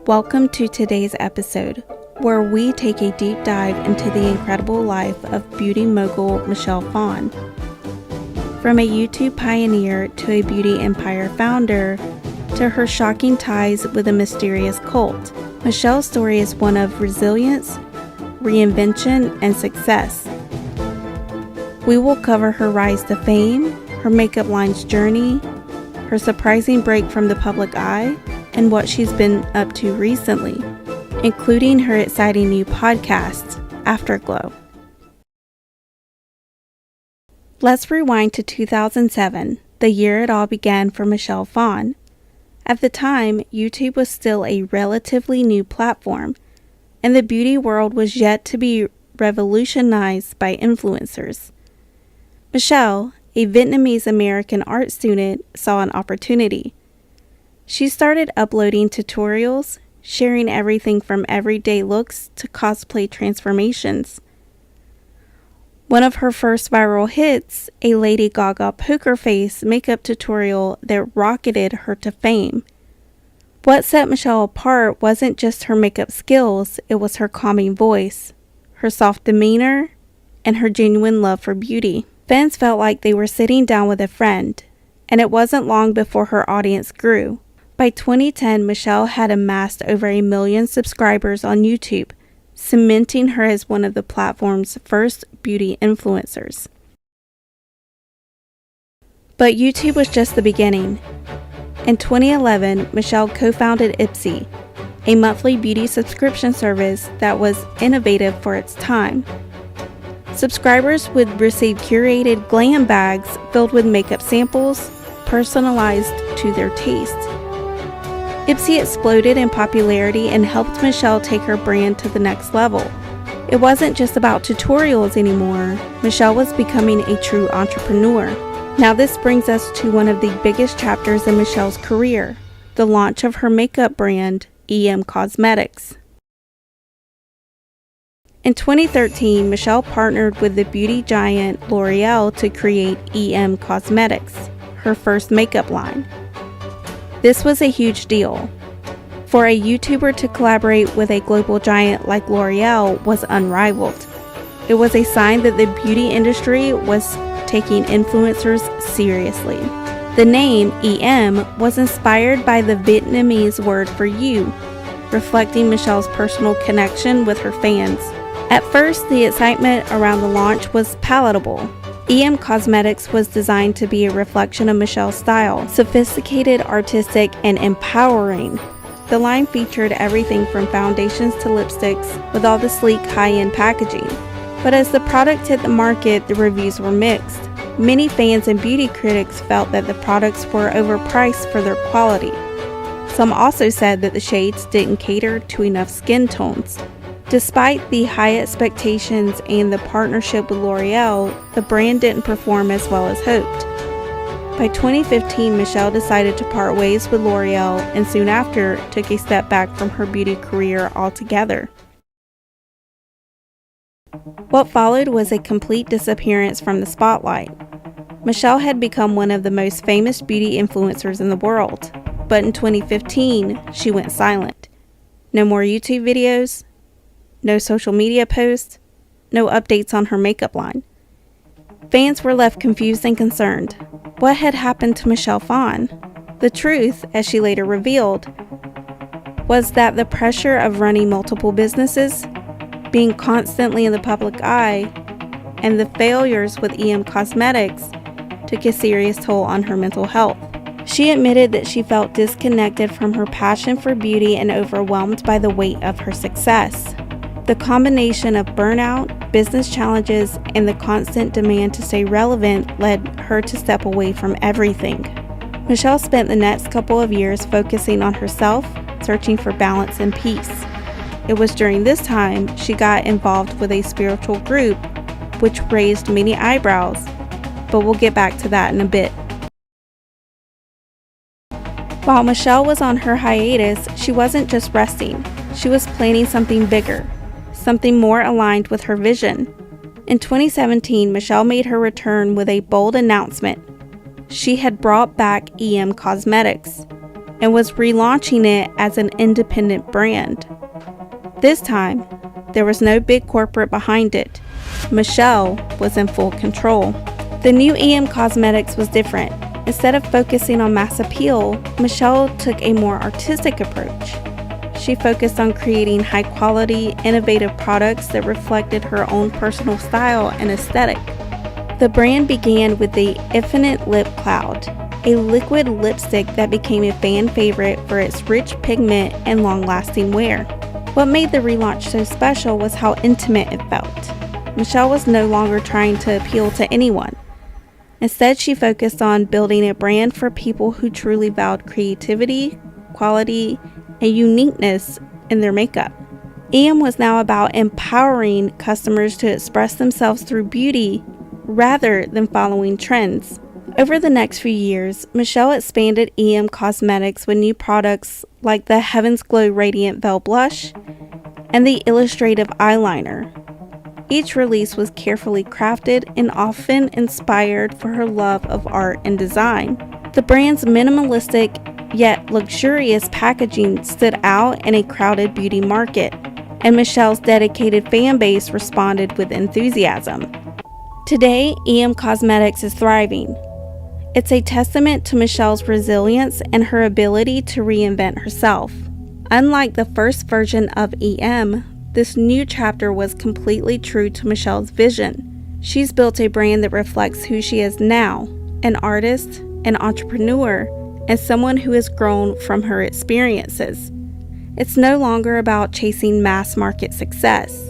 Welcome to today's episode, where we take a deep dive into the incredible life of beauty mogul Michelle Phan. From a YouTube pioneer to a beauty empire founder, to her shocking ties with a mysterious cult, Michelle's story is one of resilience, reinvention, and success. We will cover her rise to fame, her makeup line's journey, her surprising break from the public eye, and what she's been up to recently, including her exciting new podcast, Afterglow. Let's rewind to 2007, the year it all began for Michelle Phan. At the time, YouTube was still a relatively new platform, and the beauty world was yet to be revolutionized by influencers. Michelle, a Vietnamese-American art student, saw an opportunity. She started uploading tutorials, sharing everything from everyday looks to cosplay transformations. One of her first viral hits, a Lady Gaga poker face makeup tutorial that rocketed her to fame. What set Michelle apart wasn't just her makeup skills, it was her calming voice, her soft demeanor, and her genuine love for beauty. Fans felt like they were sitting down with a friend, and it wasn't long before her audience grew. By 2010, Michelle had amassed over 1 million subscribers on YouTube, cementing her as one of the platform's first beauty influencers. But YouTube was just the beginning. In 2011, Michelle co-founded Ipsy, a monthly beauty subscription service that was innovative for its time. Subscribers would receive curated glam bags filled with makeup samples, personalized to their taste. Ipsy exploded in popularity and helped Michelle take her brand to the next level. It wasn't just about tutorials anymore. Michelle was becoming a true entrepreneur. Now this brings us to one of the biggest chapters in Michelle's career, the launch of her makeup brand, EM Cosmetics. In 2013, Michelle partnered with the beauty giant L'Oreal to create EM Cosmetics, her first makeup line. This was a huge deal. For a YouTuber to collaborate with a global giant like L'Oreal was unrivaled. It was a sign that the beauty industry was taking influencers seriously. The name EM was inspired by the Vietnamese word for you, reflecting Michelle's personal connection with her fans. At first, the excitement around the launch was palatable. EM Cosmetics was designed to be a reflection of Michelle's style, sophisticated, artistic, and empowering. The line featured everything from foundations to lipsticks, with all the sleek, high-end packaging. But as the product hit the market, the reviews were mixed. Many fans and beauty critics felt that the products were overpriced for their quality. Some also said that the shades didn't cater to enough skin tones. Despite the high expectations and the partnership with L'Oreal, the brand didn't perform as well as hoped. By 2015, Michelle decided to part ways with L'Oreal and soon after took a step back from her beauty career altogether. What followed was a complete disappearance from the spotlight. Michelle had become one of the most famous beauty influencers in the world, but in 2015, she went silent. No more YouTube videos, no social media posts, no updates on her makeup line. Fans were left confused and concerned. What had happened to Michelle Phan? The truth, as she later revealed, was that the pressure of running multiple businesses, being constantly in the public eye, and the failures with EM Cosmetics took a serious toll on her mental health. She admitted that she felt disconnected from her passion for beauty and overwhelmed by the weight of her success. The combination of burnout, business challenges, and the constant demand to stay relevant led her to step away from everything. Michelle spent the next couple of years focusing on herself, searching for balance and peace. It was during this time she got involved with a spiritual group, which raised many eyebrows, but we'll get back to that in a bit. While Michelle was on her hiatus, she wasn't just resting. She was planning something bigger, something more aligned with her vision. In 2017, Michelle made her return with a bold announcement. She had brought back EM Cosmetics, and was relaunching it as an independent brand. This time, there was no big corporate behind it. Michelle was in full control. The new EM Cosmetics was different. Instead of focusing on mass appeal, Michelle took a more artistic approach. She focused on creating high-quality, innovative products that reflected her own personal style and aesthetic. The brand began with the Infinite Lip Cloud, a liquid lipstick that became a fan favorite for its rich pigment and long-lasting wear. What made the relaunch so special was how intimate it felt. Michelle was no longer trying to appeal to anyone. Instead, she focused on building a brand for people who truly valued creativity, quality, and uniqueness in their makeup. EM was now about empowering customers to express themselves through beauty rather than following trends. Over the next few years, Michelle expanded EM Cosmetics with new products like the Heaven's Glow Radiant Veil Blush and the Illustrative Eyeliner. Each release was carefully crafted and often inspired for her love of art and design. The brand's minimalistic yet luxurious packaging stood out in a crowded beauty market, and Michelle's dedicated fan base responded with enthusiasm. Today, EM Cosmetics is thriving. It's a testament to Michelle's resilience and her ability to reinvent herself. Unlike the first version of EM, this new chapter was completely true to Michelle's vision. She's built a brand that reflects who she is now, an artist, an entrepreneur, and someone who has grown from her experiences. It's no longer about chasing mass market success.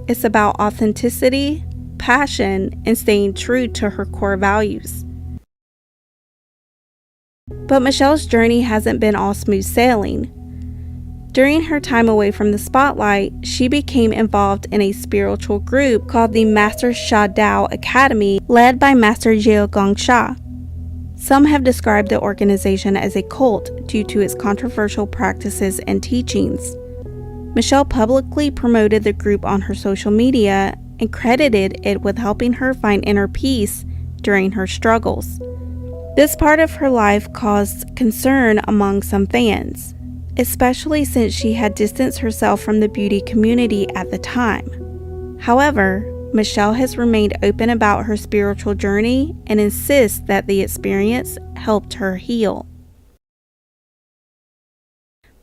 It's about authenticity, passion, and staying true to her core values. But Michelle's journey hasn't been all smooth sailing. During her time away from the spotlight, she became involved in a spiritual group called the Master Sha Dao Academy, led by Master Jia Gongsha. Some have described the organization as a cult due to its controversial practices and teachings. Michelle publicly promoted the group on her social media and credited it with helping her find inner peace during her struggles. This part of her life caused concern among some fans, especially since she had distanced herself from the beauty community at the time. However, Michelle has remained open about her spiritual journey and insists that the experience helped her heal.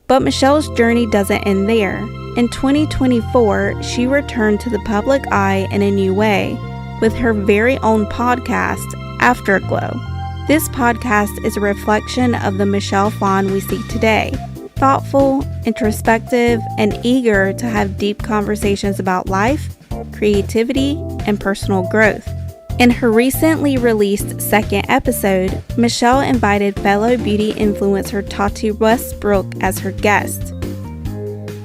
But Michelle's journey doesn't end there. In 2024, she returned to the public eye in a new way with her very own podcast, Afterglow. This podcast is a reflection of the Michelle Phan we see today. Thoughtful, introspective, and eager to have deep conversations about life, creativity, and personal growth. In her recently released second episode, Michelle invited fellow beauty influencer Tati Westbrook as her guest.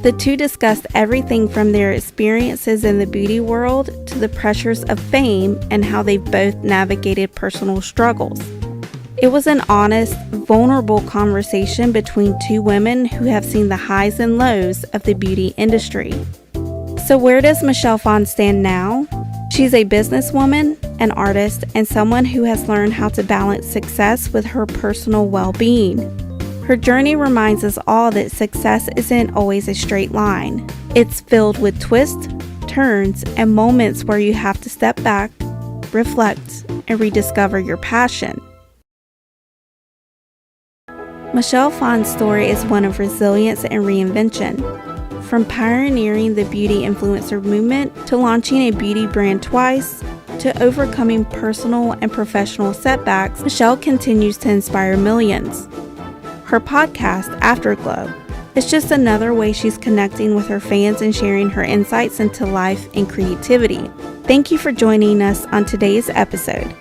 The two discussed everything from their experiences in the beauty world to the pressures of fame and how they've both navigated personal struggles. It was an honest, vulnerable conversation between two women who have seen the highs and lows of the beauty industry. So where does Michelle Phan stand now? She's a businesswoman, an artist, and someone who has learned how to balance success with her personal well-being. Her journey reminds us all that success isn't always a straight line. It's filled with twists, turns, and moments where you have to step back, reflect, and rediscover your passion. Michelle Phan's story is one of resilience and reinvention. From pioneering the beauty influencer movement to launching a beauty brand twice to overcoming personal and professional setbacks, Michelle continues to inspire millions. Her podcast, Afterglow, is just another way she's connecting with her fans and sharing her insights into life and creativity. Thank you for joining us on today's episode.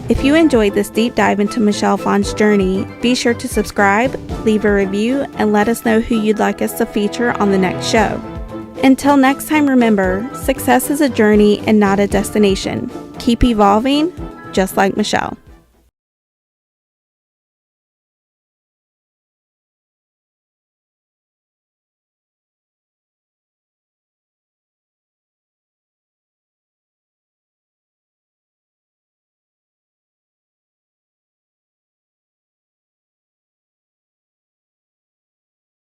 If you enjoyed this deep dive into Michelle Phan's journey, be sure to subscribe, leave a review, and let us know who you'd like us to feature on the next show. Until next time, remember, success is a journey and not a destination. Keep evolving, just like Michelle.